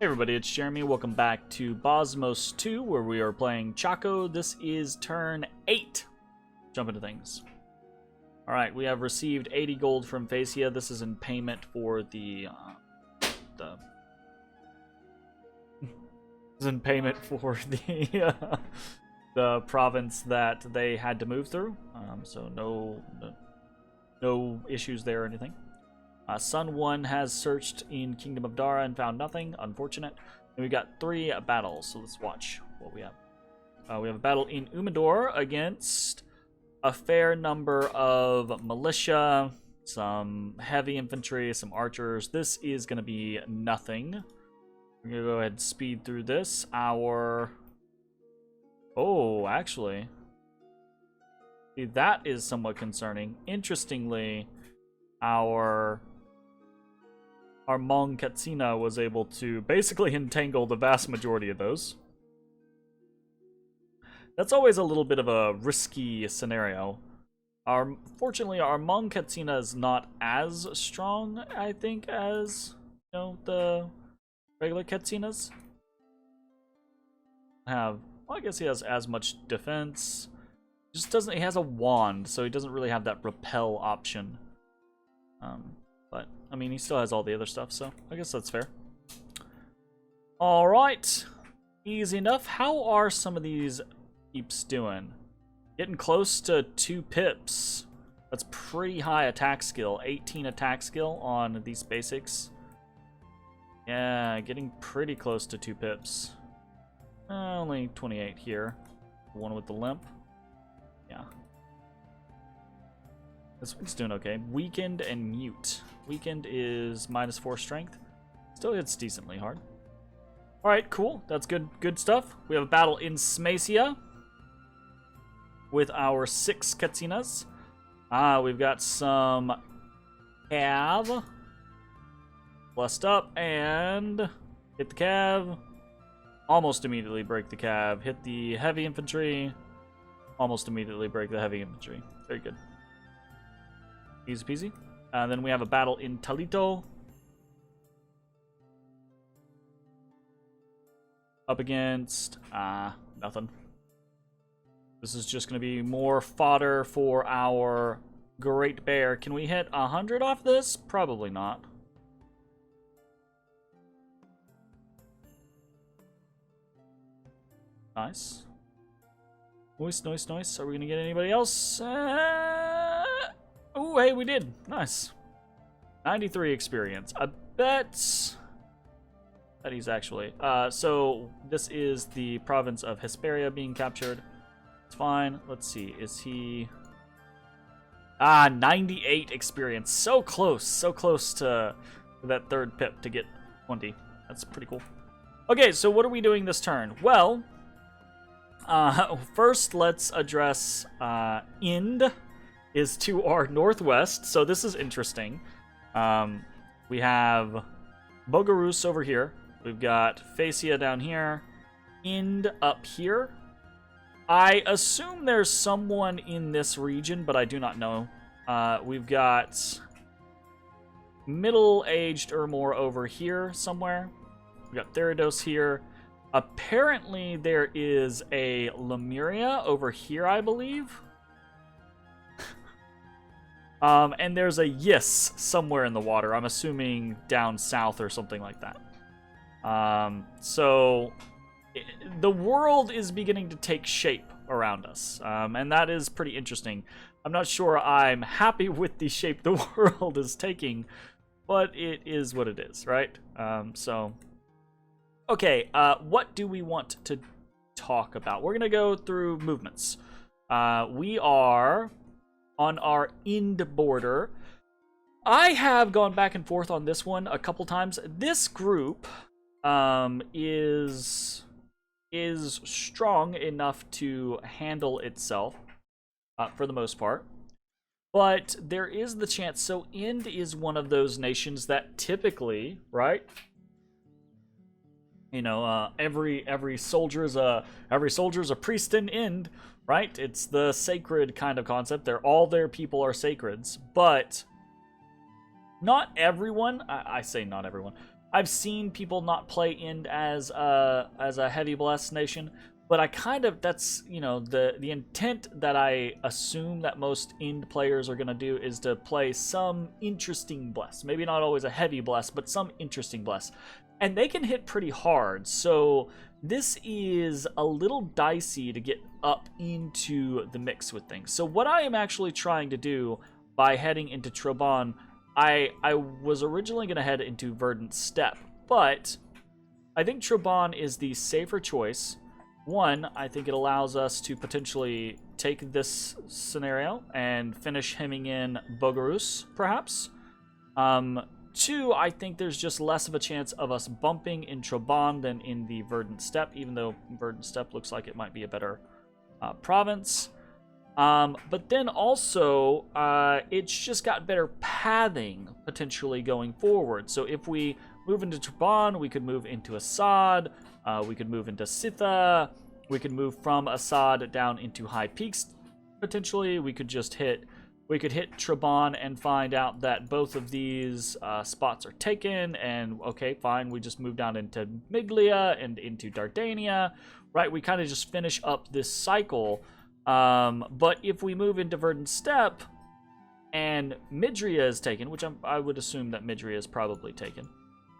Hey everybody, it's Jeremy. Welcome back to Bozmos2, where we are playing Chaco. This is turn 8. Jump into things. Alright, we have received 80 gold from Phasia. This is in payment for the the province that they had to move through. So no issues there or anything. Sun 1 has searched in Kingdom of Dara and found nothing. Unfortunate. And we got 3 battles, so let's watch what we have. We have a battle in Umidor against a fair number of militia, some heavy infantry, some archers. This is going to be nothing. We're going to go ahead and speed through this. Oh, actually. See, that is somewhat concerning. Interestingly, our Mong Katsina was able to basically entangle the vast majority of those. That's always a little bit of a risky scenario. Fortunately, our Mong Katsina is not as strong, I think, as the regular Katsinas have. Well, I guess he has as much defense. Just doesn't. He has a wand, so he doesn't really have that repel option. But I mean, he still has all the other stuff, so I guess that's fair. All right, easy enough. How are some of these peeps doing? Getting close to 2 pips. That's pretty high attack skill. 18 attack skill on these basics. Yeah, getting pretty close to 2 pips. Only 28 here. The one with the limp. Yeah. This one's doing okay. Weakened and mute. Weakened is -4 strength. Still hits decently hard. Alright, cool. That's good stuff. We have a battle in Smacia with our 6 Katsinas. We've got some cav. Blessed up and hit the cav. Almost immediately break the cav. Hit the heavy infantry. Almost immediately break the heavy infantry. Very good. Easy peasy. Then we have a battle in Talito. Up against nothing. This is just going to be more fodder for our Great Bear. Can we hit 100 off this? Probably not. Nice. Nice. Are we going to get anybody else? Oh, hey, we did. Nice. 93 experience. I bet that he's actually... so this is the province of Hesperia being captured. It's fine. Let's see. Is he... 98 experience. So close to that 3rd pip to get 20. That's pretty cool. Okay, so what are we doing this turn? Well, first let's address Ind is to our northwest, so this is interesting. We have Bogarus over here. We've got Phasia down here. Ind up here. I assume there's someone in this region, but I do not know. We've got middle-aged Urmor over here somewhere. We've got Theridos here. Apparently there is a Lemuria over here, I believe. And there's a Yis somewhere in the water. I'm assuming down south or something like that. So the world is beginning to take shape around us. And that is pretty interesting. I'm not sure I'm happy with the shape the world is taking, but it is what it is, right? Okay, what do we want to talk about? We're going to go through movements. We are on our Ind border. I have gone back and forth on this one a couple times. This group is strong enough to handle itself for the most part. But there is the chance. So Ind is one of those nations that typically, right? You know, every soldier's a priest in Ind, right? It's the sacred kind of concept. All their people are sacreds, but not everyone. I say not everyone. I've seen people not play Ind as a heavy bless nation, but I kind of, that's, you know, the intent that I assume that most Ind players are going to do is to play some interesting bless. Maybe not always a heavy bless, but some interesting bless. And they can hit pretty hard, so this is a little dicey to get up into the mix with things. So what I am actually trying to do by heading into Troban, I was originally going to head into Verdant Steppe, but I think Troban is the safer choice. One, I think it allows us to potentially take this scenario and finish hemming in Bogarus, perhaps. Two, I think there's just less of a chance of us bumping in Troban than in the Verdant Steppe, even though Verdant Steppe looks like it might be a better province. But then also, it's just got better pathing potentially going forward. So if we move into Troban, we could move into Assad, we could move into Sitha, we could move from Assad down into High Peaks potentially. We could just hit Troban and find out that both of these spots are taken, and okay, fine, we just move down into Miglia and into Dardania, right? We kind of just finish up this cycle. But if we move into Verdant Steppe and Midria is taken, which I would assume that Midria is probably taken,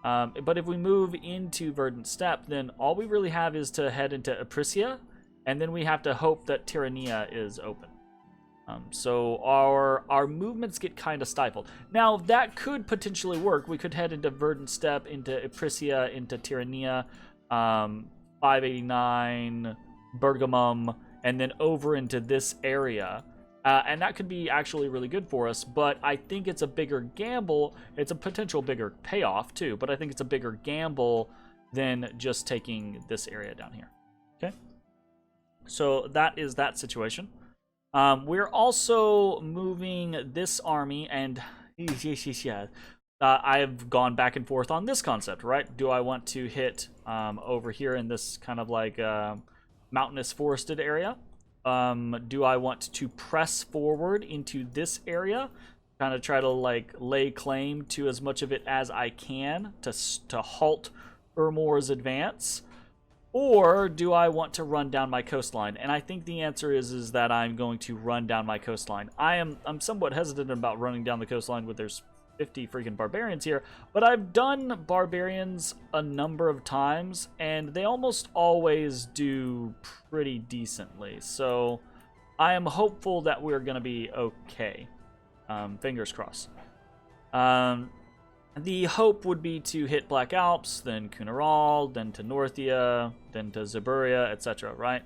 but if we move into Verdant Steppe, then all we really have is to head into Aprisia, and then we have to hope that Tirania is open. So our movements get kind of stifled. Now, that could potentially work. We could head into Verdant Steppe, into Aprisia, into Tirania, 589, Bergamum, and then over into this area. And that could be actually really good for us, but I think it's a bigger gamble. It's a potential bigger payoff, too, but I think it's a bigger gamble than just taking this area down here. Okay? So that is that situation. We're also moving this army, and I've gone back and forth on this concept, right? Do I want to hit over here in this kind of like mountainous forested area? Do I want to press forward into this area, kind of try to like lay claim to as much of it as I can to halt Urmor's advance? Or do I want to run down my coastline? And I think the answer is that I'm going to run down my coastline. I'm somewhat hesitant about running down the coastline with there's 50 freaking barbarians here, but I've done barbarians a number of times, and they almost always do pretty decently. So I am hopeful that we're going to be okay. Fingers crossed. The hope would be to hit Black Alps, then Kunaral, then to Northia, then to Zaburia, etc., right?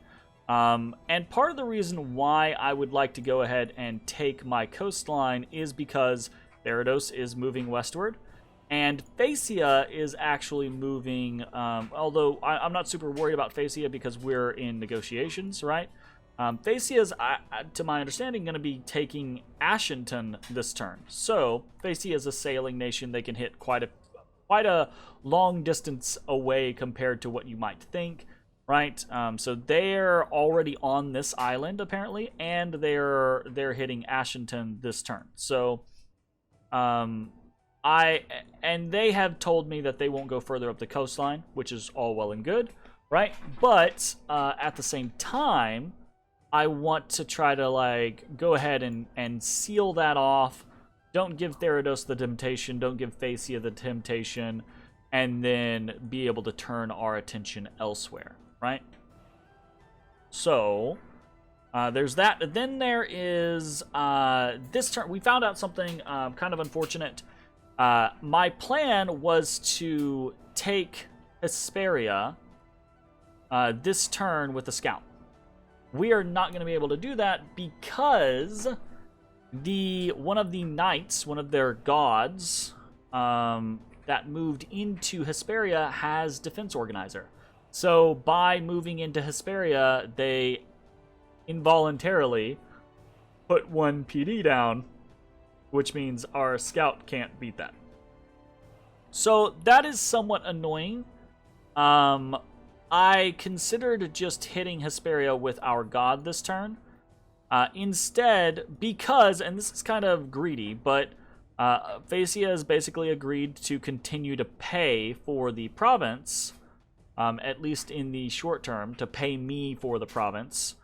And part of the reason why I would like to go ahead and take my coastline is because Therados is moving westward, and Phasia is actually moving, although I'm not super worried about Phasia because we're in negotiations, right? Phasia is, to my understanding, going to be taking Ashenton this turn. So Phasia is a sailing nation. They can hit quite a long distance away compared to what you might think, right? So they're already on this island apparently, and they're hitting Ashenton this turn. So and they have told me that they won't go further up the coastline, which is all well and good, right? But at the same time, I want to try to like go ahead and seal that off. Don't give Therados the temptation. Don't give Phasia the temptation, and then be able to turn our attention elsewhere, right? So there's that. Then there is this turn. We found out something kind of unfortunate. My plan was to take Hesperia this turn with a scout. We are not going to be able to do that because one of the knights, one of their gods, that moved into Hesperia has Defense Organizer. So by moving into Hesperia, they involuntarily put one PD down, which means our scout can't beat that. So that is somewhat annoying. I considered just hitting Hesperia with our god this turn. Instead, because, and this is kind of greedy, but Phasia has basically agreed to continue to pay for the province, at least in the short term, to pay me for the province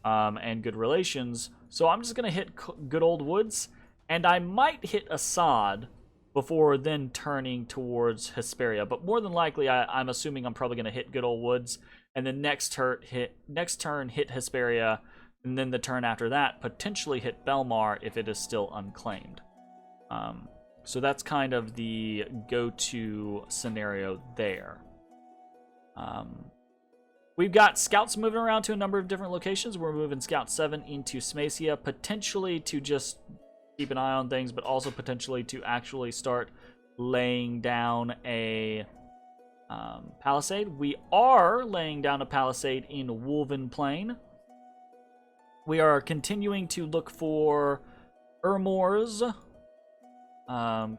and good relations. So I'm just going to hit good old Woods, and I might hit Assad before then turning towards Hesperia. But more than likely, I'm assuming I'm probably going to hit good old Woods, and then next turn hit Hesperia, and then the turn after that potentially hit Belmar if it is still unclaimed. So that's kind of the go-to scenario there. We've got scouts moving around to a number of different locations. We're moving Scout 7 into Smacia, potentially to just keep an eye on things, but also potentially to actually start laying down a palisade. We are laying down a palisade in Woven Plain. We are continuing to look for Ermor's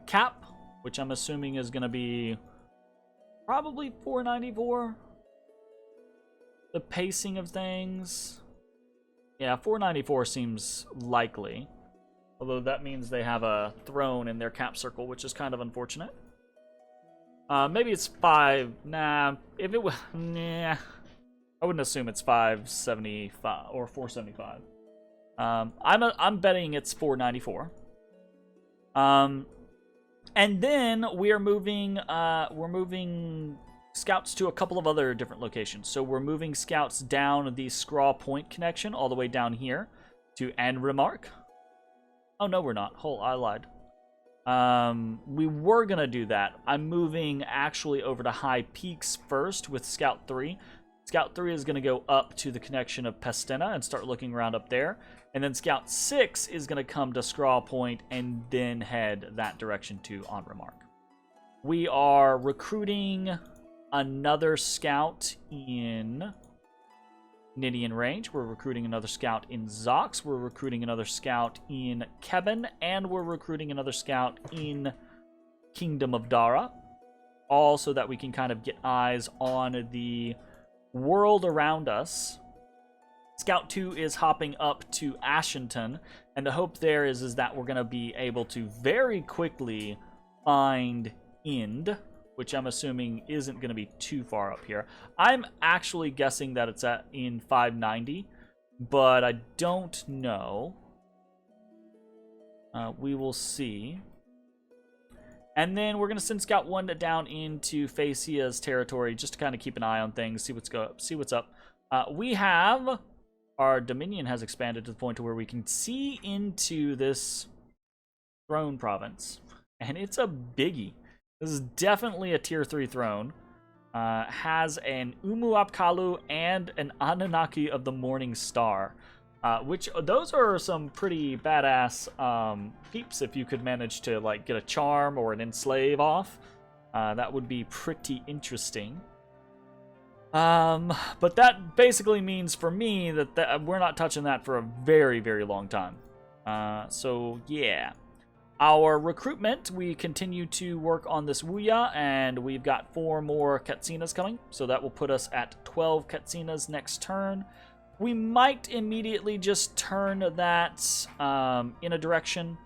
cap, which I'm assuming is going to be probably 494. The pacing of things, yeah, 494 seems likely. Although that means they have a throne in their cap circle, which is kind of unfortunate. Maybe it's 5. Nah, if it was, nah, I wouldn't assume it's 575 or 475. I'm betting it's 494. And then we're moving scouts to a couple of other different locations. So we're moving scouts down the Scraw Point connection all the way down here to Anremark. Oh no, we're not. I lied. We were gonna do that. I'm moving actually over to High Peaks first with Scout 3. Scout 3 is gonna go up to the connection of Pestina and start looking around up there. And then Scout 6 is gonna come to Scraw Point and then head that direction to Anremark. We are recruiting another scout in Nidian Range. We're recruiting another scout in Zox. We're recruiting another scout in Keben. And we're recruiting another scout in Kingdom of Dara. All so that we can kind of get eyes on the world around us. Scout 2 is hopping up to Ashington. And the hope there is that we're going to be able to very quickly find Ind, which I'm assuming isn't going to be too far up here. I'm actually guessing that it's in 590, but I don't know. We will see. And then we're going to send Scout 1 down into Phasia's territory just to kind of keep an eye on things, see what's up. We have our Dominion has expanded to the point to where we can see into this throne province, and it's a biggie. This is definitely a tier 3 throne. Has an Umuapkalu and an Anunnaki of the Morning Star. Which, those are some pretty badass peeps if you could manage to like get a charm or an enslave off. That would be pretty interesting. But that basically means for me that we're not touching that for a very, very long time. So, yeah. Our recruitment, we continue to work on this Wuya, and we've got 4 more Katsinas coming, so that will put us at 12 Katsinas next turn. We might immediately just turn that in a direction,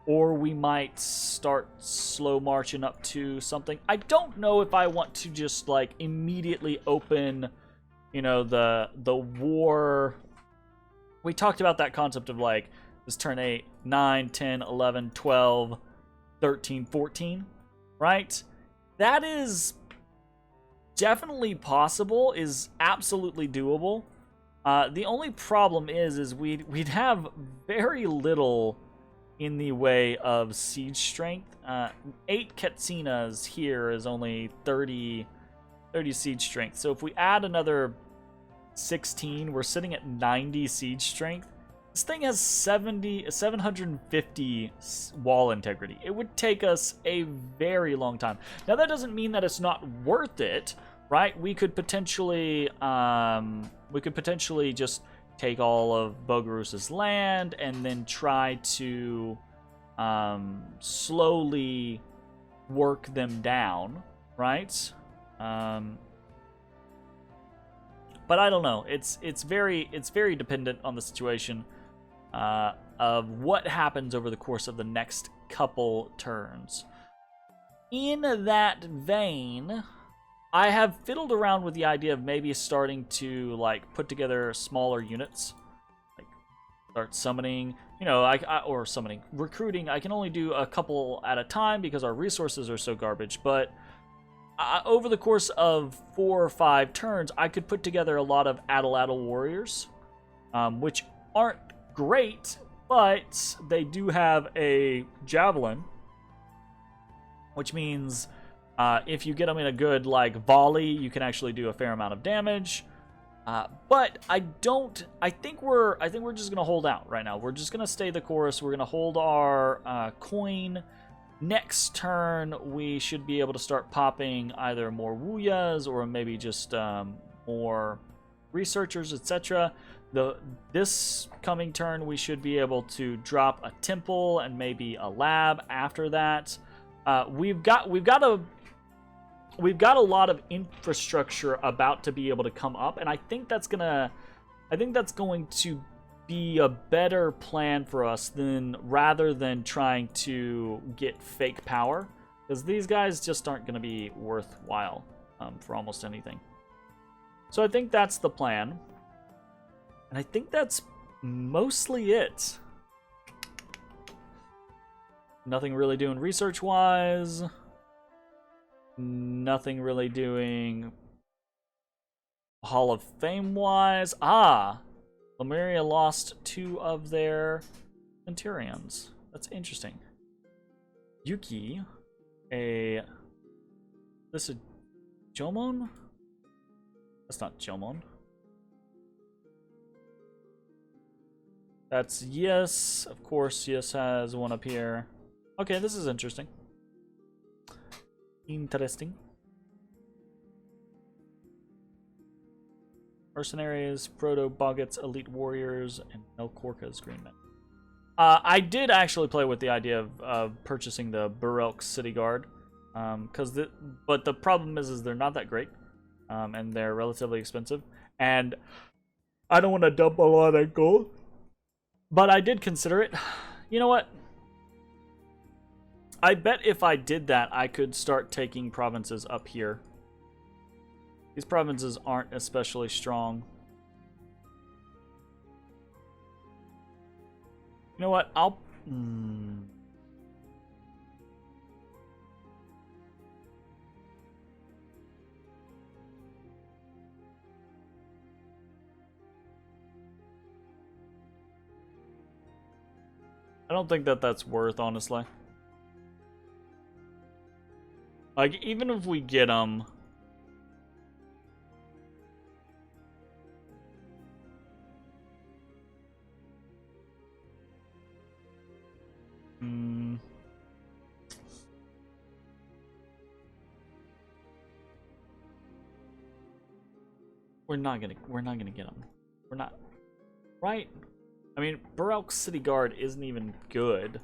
or we might start slow marching up to something. I don't know if I want to just like immediately open, you know, the war. We talked about that concept of like, this turn 8, 9, 10, 11, 12, 13, 14, right? That is definitely possible, is absolutely doable. The only problem is we'd have very little in the way of siege strength. 8 Katsinas here is only 30 siege strength. So if we add another 16, we're sitting at 90 siege strength. This thing has 750 wall integrity. It would take us a very long time. Now that doesn't mean that it's not worth it, right? We could potentially just take all of Bogarus's land and then try to slowly work them down, right? But I don't know. It's very dependent on the situation of what happens over the course of the next couple turns. In that vein, I have fiddled around with the idea of maybe starting to like put together smaller units, like start summoning, you know, or summoning, recruiting. I can only do a couple at a time because our resources are so garbage, but over the course of 4 or 5 turns, I could put together a lot of Addle warriors, which aren't great, but they do have a javelin, which means if you get them in a good like volley, you can actually do a fair amount of damage. But I think we're just gonna hold out right now. We're just gonna stay the course. We're gonna hold our coin. Next turn, we should be able to start popping either more Wuyas or maybe just more researchers, etc. This coming turn, we should be able to drop a temple and maybe a lab after that. We've got a lot of infrastructure about to be able to come up, and I think that's going to be a better plan for us rather than trying to get fake power, because these guys just aren't going to be worthwhile for almost anything. So I think that's the plan, and I think that's mostly it. Nothing really doing research-wise. Nothing really doing Hall of Fame-wise. Lemuria lost 2 of their Centurions. That's interesting. Yuki, this is Jomon? That's not Jomon. That's Yes. Of course, Yes has one up here. Okay, this is interesting. Interesting. Mercenaries, Proto Boggets, Elite Warriors, and Melkorka's Green Men. I did actually play with the idea of purchasing the Burelk City Guard, but the problem is they're not that great, and they're relatively expensive, and I don't want to dump a lot of gold, but I did consider it. You know what? I bet if I did that, I could start taking provinces up here. These provinces aren't especially strong. You know what? I don't think that's worth, honestly. Like, even if we get them... We're not gonna get them. We're not, right? I mean, Burelk City Guard isn't even good.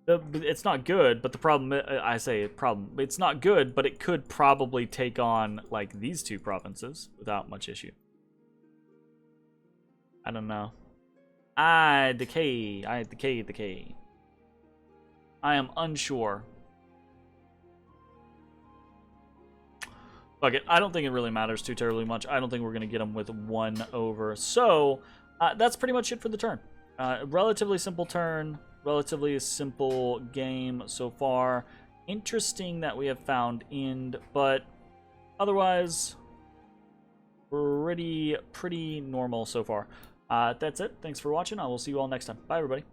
It's not good, but the problem, it's not good, but it could probably take on, like, these 2 provinces without much issue. I don't know. I decay. I am unsure. Fuck it. I don't think it really matters too terribly much. I don't think we're going to get them with 1 over. So, that's pretty much it for the turn. Relatively simple turn. Relatively simple game so far. Interesting that we have found end, but otherwise pretty normal so far. That's it. Thanks for watching. I will see you all next time. Bye, everybody.